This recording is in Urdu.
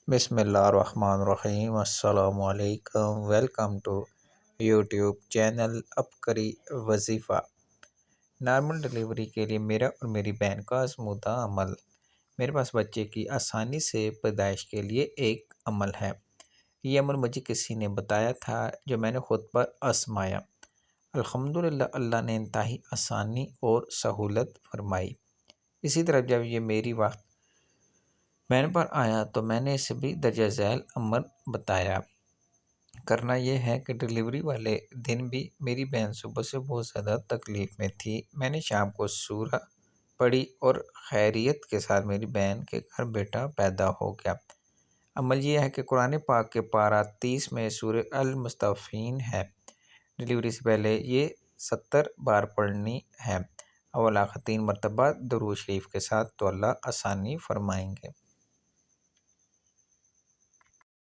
بسم اللہ الرحمن الرحیم۔ السلام علیکم۔ ویلکم ٹو یوٹیوب چینل عبقری وظیفہ۔ نارمل ڈلیوری کے لیے میرا اور میری بہن کا آزمودہ عمل۔ میرے پاس بچے کی آسانی سے پیدائش کے لیے ایک عمل ہے۔ یہ عمل مجھے کسی نے بتایا تھا جو میں نے خود پر آزمایا۔ الحمدللہ اللہ نے انتہائی آسانی اور سہولت فرمائی۔ اسی طرح جب یہ میری وقت بہن پر آیا تو میں نے اسے بھی درجہ ذیل عمل بتایا۔ کرنا یہ ہے کہ ڈلیوری والے دن بھی میری بہن صبح سے بہت زیادہ تکلیف میں تھی۔ میں نے شام کو سورہ پڑھی اور خیریت کے ساتھ میری بہن کے گھر بیٹا پیدا ہو گیا۔ عمل یہ ہے کہ قرآن پاک کے پارہ 30 میں سورہ المستضعفین ہے۔ ڈلیوری سے پہلے یہ 70 بار پڑھنی ہے۔ اول آخر 3 مرتبہ درود شریف کے ساتھ، تو اللہ آسانی فرمائیں گے۔